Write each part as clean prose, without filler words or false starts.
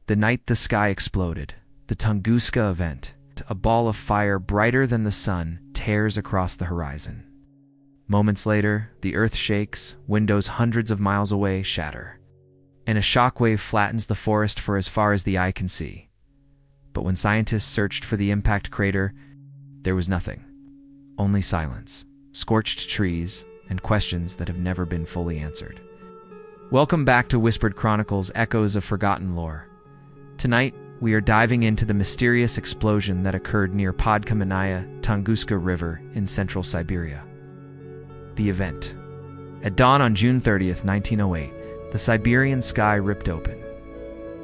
The night the sky exploded, the Tunguska Event, a ball of fire brighter than the sun, tears across the horizon. Moments later, the earth shakes, windows hundreds of miles away shatter, and a shockwave flattens the forest for as far as the eye can see. But when scientists searched for the impact crater, there was nothing. Only silence, scorched trees, and questions that have never been fully answered. Welcome back to Whispered Chronicles, Echoes of Forgotten Lore. Tonight, we are diving into the mysterious explosion that occurred near Podkamennaya Tunguska River in central Siberia. The event. At dawn on June 30th, 1908, the Siberian sky ripped open.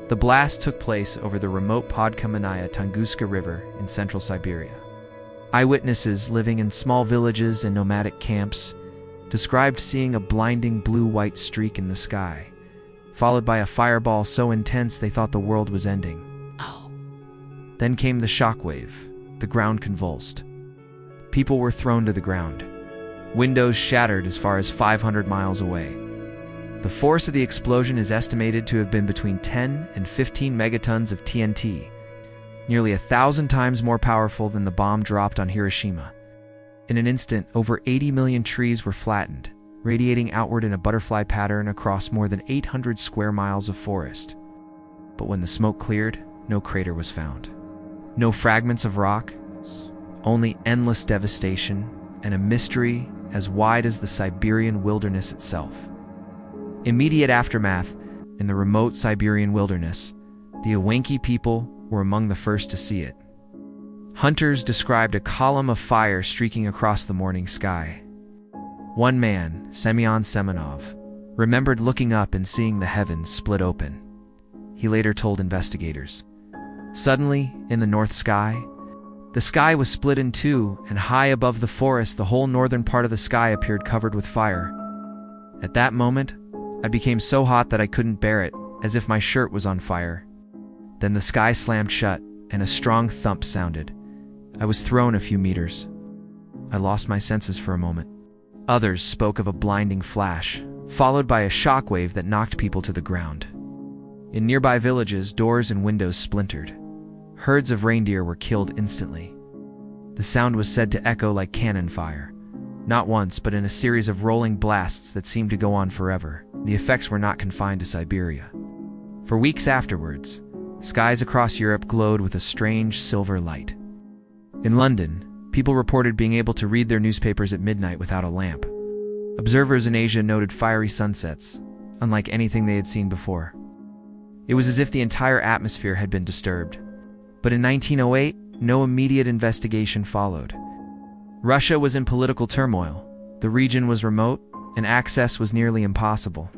The blast took place over the remote Podkamennaya Tunguska River in central Siberia. Eyewitnesses living in small villages and nomadic camps described seeing a blinding blue-white streak in the sky, followed by a fireball so intense they thought the world was ending. Then came the shockwave. The ground convulsed. People were thrown to the ground. Windows shattered as far as 500 miles away. The force of the explosion is estimated to have been between 10 and 15 megatons of TNT, nearly 1,000 times more powerful than the bomb dropped on Hiroshima. In an instant, over 80 million trees were flattened, radiating outward in a butterfly pattern across more than 800 square miles of forest. But when the smoke cleared, no crater was found. No fragments of rock, only endless devastation and a mystery as wide as the Siberian wilderness itself. Immediate aftermath. In the remote Siberian wilderness, the Ewenki people were among the first to see it. Hunters described a column of fire streaking across the morning sky. One man, Semyon Semenov, remembered looking up and seeing the heavens split open. He later told investigators, "Suddenly, in the north sky, the sky was split in two, and high above the forest, the whole northern part of the sky appeared covered with fire. At that moment, I became so hot that I couldn't bear it, as if my shirt was on fire. Then the sky slammed shut, and a strong thump sounded. I was thrown a few meters. I lost my senses for a moment." Others spoke of a blinding flash, followed by a shockwave that knocked people to the ground. In nearby villages, doors and windows splintered. Herds of reindeer were killed instantly. The sound was said to echo like cannon fire, not once but in a series of rolling blasts that seemed to go on forever. The effects were not confined to Siberia. For weeks afterwards, skies across Europe glowed with a strange silver light. In London, people reported being able to read their newspapers at midnight without a lamp. Observers in Asia noted fiery sunsets, unlike anything they had seen before. It was as if the entire atmosphere had been disturbed. But in 1908, no immediate investigation followed. Russia was in political turmoil, the region was remote, and access was nearly impossible.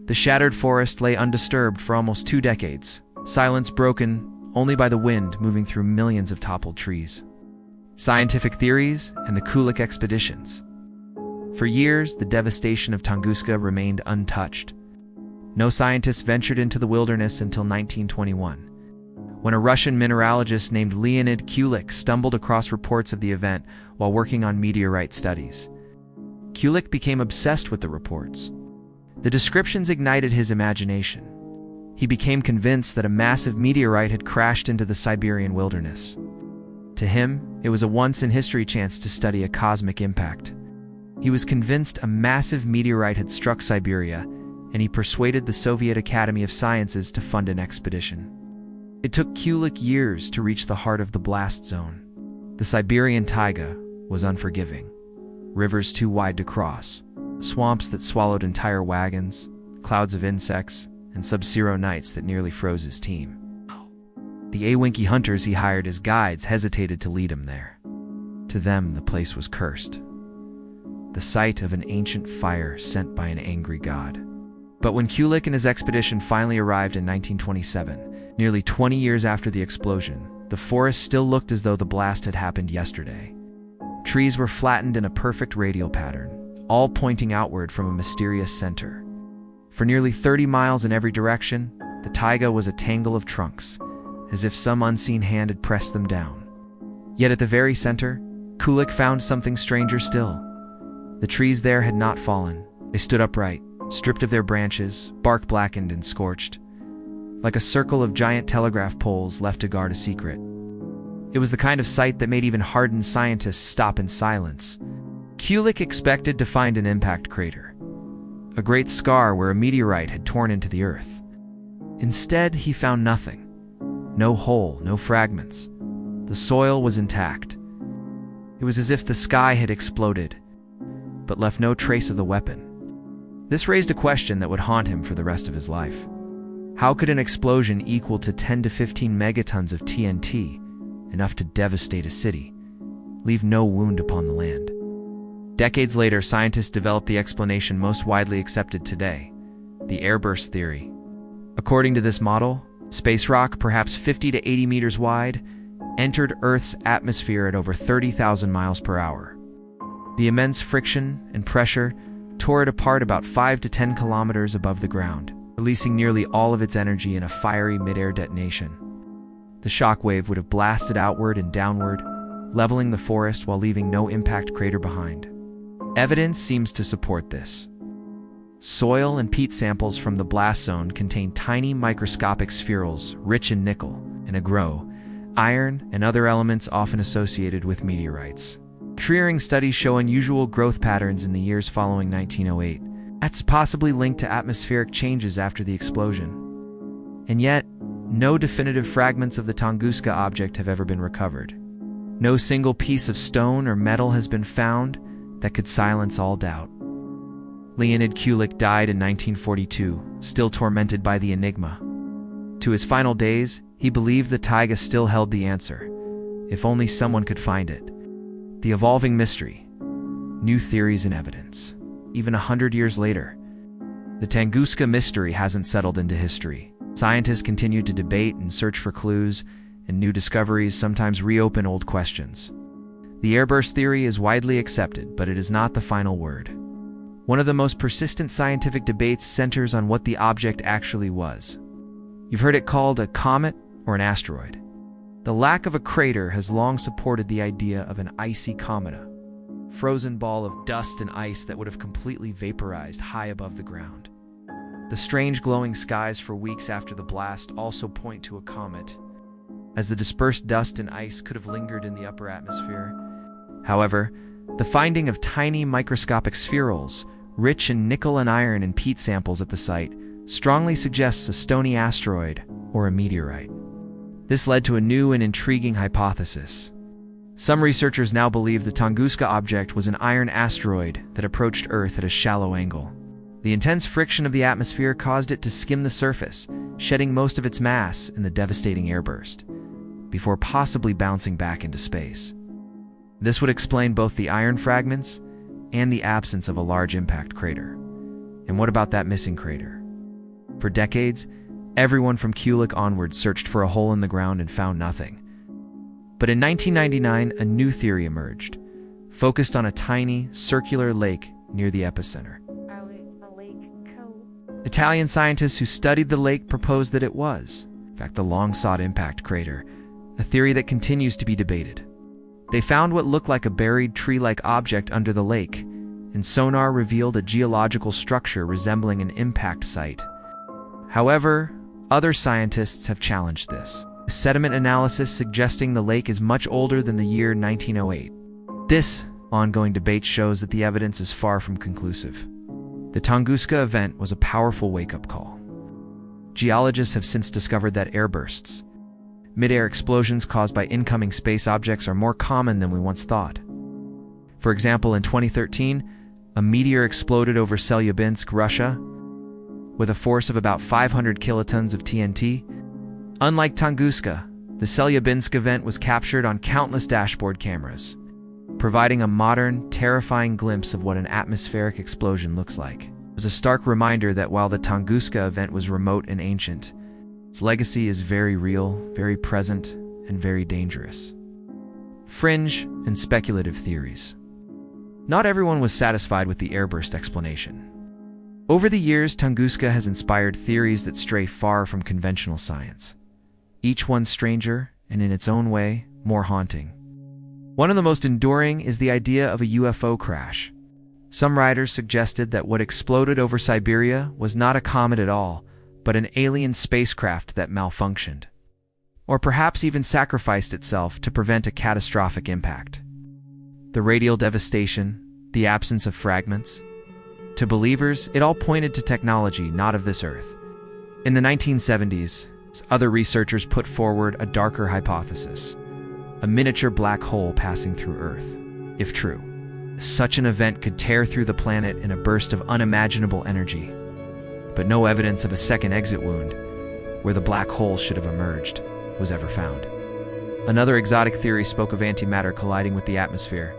The shattered forest lay undisturbed for almost 2 decades, silence broken only by the wind moving through millions of toppled trees. Scientific theories and the Kulik expeditions. For years, the devastation of Tunguska remained untouched. No scientists ventured into the wilderness until 1921, when a Russian mineralogist named Leonid Kulik stumbled across reports of the event while working on meteorite studies. Kulik became obsessed with the reports. The descriptions ignited his imagination. He became convinced that a massive meteorite had crashed into the Siberian wilderness. To him, it was a once-in-history chance to study a cosmic impact. He was convinced a massive meteorite had struck Siberia, and he persuaded the Soviet Academy of Sciences to fund an expedition. It took Kulik years to reach the heart of the blast zone. The Siberian taiga was unforgiving. Rivers too wide to cross, swamps that swallowed entire wagons, clouds of insects, and sub-zero nights that nearly froze his team. The Ewenki hunters he hired as guides hesitated to lead him there. To them, the place was cursed, the site of an ancient fire sent by an angry god. But when Kulik and his expedition finally arrived in 1927, nearly 20 years after the explosion, the forest still looked as though the blast had happened yesterday. Trees were flattened in a perfect radial pattern, all pointing outward from a mysterious center. For nearly 30 miles in every direction, the taiga was a tangle of trunks, as if some unseen hand had pressed them down. Yet at the very center, Kulik found something stranger still. The trees there had not fallen. They stood upright, stripped of their branches, bark blackened and scorched. like a circle of giant telegraph poles left to guard a secret. It was the kind of sight that made even hardened scientists stop in silence. Kulik expected to find an impact crater, a great scar where a meteorite had torn into the Earth. Instead, he found nothing. No hole, no fragments. The soil was intact. It was as if the sky had exploded, but left no trace of the weapon. This raised a question that would haunt him for the rest of his life. How could an explosion equal to 10 to 15 megatons of TNT, enough to devastate a city, leave no wound upon the land? Decades later, scientists developed the explanation most widely accepted today, the airburst theory. According to this model, space rock, perhaps 50 to 80 meters wide, entered Earth's atmosphere at over 30,000 miles per hour. The immense friction and pressure tore it apart about 5 to 10 kilometers above the ground, releasing nearly all of its energy in a fiery mid-air detonation. The shock wave would have blasted outward and downward, leveling the forest while leaving no impact crater behind. Evidence seems to support this. Soil and peat samples from the blast zone contain tiny microscopic spherules rich in nickel and agro, iron, and other elements often associated with meteorites. Triering studies show unusual growth patterns in the years following 1908. That's possibly linked to atmospheric changes after the explosion. And yet, no definitive fragments of the Tunguska object have ever been recovered. No single piece of stone or metal has been found that could silence all doubt. Leonid Kulik died in 1942, still tormented by the enigma. To his final days, he believed the taiga still held the answer, if only someone could find it. The evolving mystery, new theories and evidence. Even 100 years later, the Tunguska mystery hasn't settled into history. Scientists continue to debate and search for clues, and new discoveries sometimes reopen old questions. The airburst theory is widely accepted, but it is not the final word. One of the most persistent scientific debates centers on what the object actually was. You've heard it called a comet or an asteroid. The lack of a crater has long supported the idea of an icy comet, a frozen ball of dust and ice that would have completely vaporized high above the ground. The strange glowing skies for weeks after the blast also point to a comet, as the dispersed dust and ice could have lingered in the upper atmosphere. However, the finding of tiny microscopic spherules, rich in nickel and iron and peat samples at the site, strongly suggests a stony asteroid or a meteorite. This led to a new and intriguing hypothesis. Some researchers now believe the Tunguska object was an iron asteroid that approached Earth at a shallow angle. The intense friction of the atmosphere caused it to skim the surface, shedding most of its mass in the devastating airburst, before possibly bouncing back into space. This would explain both the iron fragments and the absence of a large impact crater. And what about that missing crater? For decades, everyone from Kulik onward searched for a hole in the ground and found nothing. But in 1999, a new theory emerged, focused on a tiny, circular lake near the epicenter. Italian scientists who studied the lake proposed that it was, in fact, the long-sought impact crater, a theory that continues to be debated. They found what looked like a buried tree-like object under the lake, and sonar revealed a geological structure resembling an impact site. However, other scientists have challenged this. Sediment analysis suggesting the lake is much older than the year 1908. This ongoing debate shows that the evidence is far from conclusive. The Tunguska event was a powerful wake-up call. Geologists have since discovered that airbursts, mid-air explosions caused by incoming space objects, are more common than we once thought. For example, in 2013, a meteor exploded over Chelyabinsk, Russia, with a force of about 500 kilotons of TNT. Unlike Tunguska, the Chelyabinsk event was captured on countless dashboard cameras, providing a modern, terrifying glimpse of what an atmospheric explosion looks like. It was a stark reminder that while the Tunguska event was remote and ancient, its legacy is very real, very present, and very dangerous. Fringe and speculative theories. Not everyone was satisfied with the airburst explanation. Over the years, Tunguska has inspired theories that stray far from conventional science, each one stranger and, in its own way, more haunting. One of the most enduring is the idea of a UFO crash. Some writers suggested that what exploded over Siberia was not a comet at all, but an alien spacecraft that malfunctioned, or perhaps even sacrificed itself to prevent a catastrophic impact. The radial devastation, the absence of fragments. To believers, it all pointed to technology not of this Earth. In the 1970s, other researchers put forward a darker hypothesis: a miniature black hole passing through Earth. If true, such an event could tear through the planet in a burst of unimaginable energy. But no evidence of a second exit wound, where the black hole should have emerged, was ever found. Another exotic theory spoke of antimatter colliding with the atmosphere.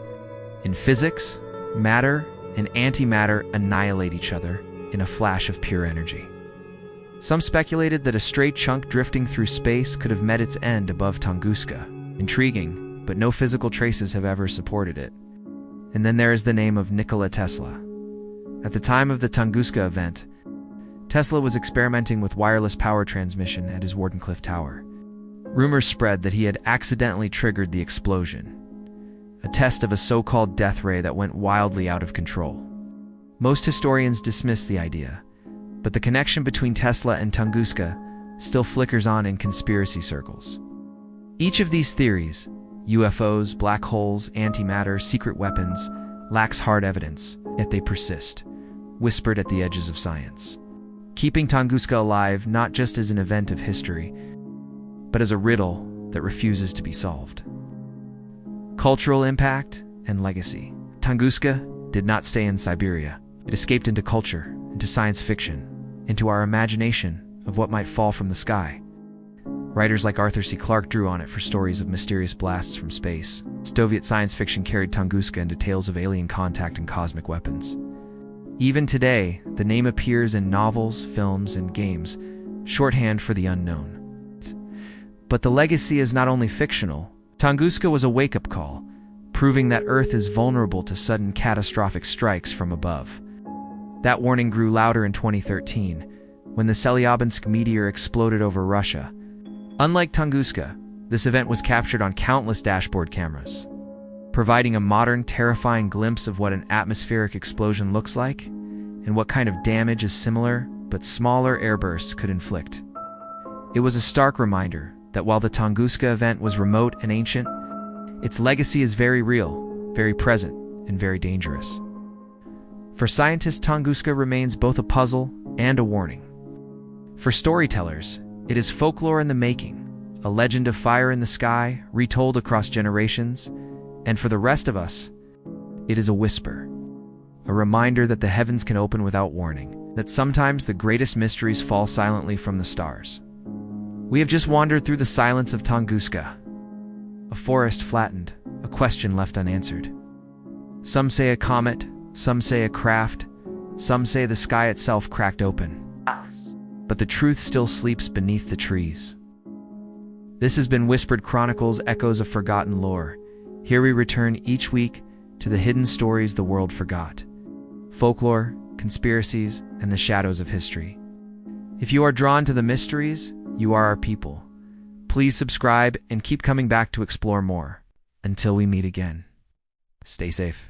In physics, matter and antimatter annihilate each other in a flash of pure energy. Some speculated that a stray chunk drifting through space could have met its end above Tunguska. Intriguing, but no physical traces have ever supported it. And then there is the name of Nikola Tesla. At the time of the Tunguska event, Tesla was experimenting with wireless power transmission at his Wardenclyffe Tower. Rumors spread that he had accidentally triggered the explosion, a test of a so-called death ray that went wildly out of control. Most historians dismiss the idea, but the connection between Tesla and Tunguska still flickers on in conspiracy circles. Each of these theories, UFOs, black holes, antimatter, secret weapons, lacks hard evidence, yet they persist, whispered at the edges of science, keeping Tunguska alive not just as an event of history, but as a riddle that refuses to be solved. Cultural impact and legacy. Tunguska did not stay in Siberia. It escaped into culture, into science fiction, into our imagination of what might fall from the sky. Writers like Arthur C. Clarke drew on it for stories of mysterious blasts from space. Soviet science fiction carried Tunguska into tales of alien contact and cosmic weapons. Even today, the name appears in novels, films, and games, shorthand for the unknown. But the legacy is not only fictional. Tunguska was a wake-up call, proving that Earth is vulnerable to sudden catastrophic strikes from above. That warning grew louder in 2013, when the Chelyabinsk meteor exploded over Russia. Unlike Tunguska, this event was captured on countless dashboard cameras, providing a modern, terrifying glimpse of what an atmospheric explosion looks like and what kind of damage a similar but smaller airburst could inflict. It was a stark reminder that while the Tunguska event was remote and ancient, its legacy is very real, very present, and very dangerous. For scientists, Tunguska remains both a puzzle and a warning. For storytellers, it is folklore in the making, a legend of fire in the sky, retold across generations, and for the rest of us, it is a whisper, a reminder that the heavens can open without warning, that sometimes the greatest mysteries fall silently from the stars. We have just wandered through the silence of Tunguska, a forest flattened, a question left unanswered. Some say a comet, some say a craft, some say the sky itself cracked open. But the truth still sleeps beneath the trees. This has been Whispered Chronicles, Echoes of Forgotten Lore. Here we return each week to the hidden stories the world forgot. Folklore, conspiracies, and the shadows of history. If you are drawn to the mysteries, you are our people. Please subscribe and keep coming back to explore more. Until we meet again, stay safe.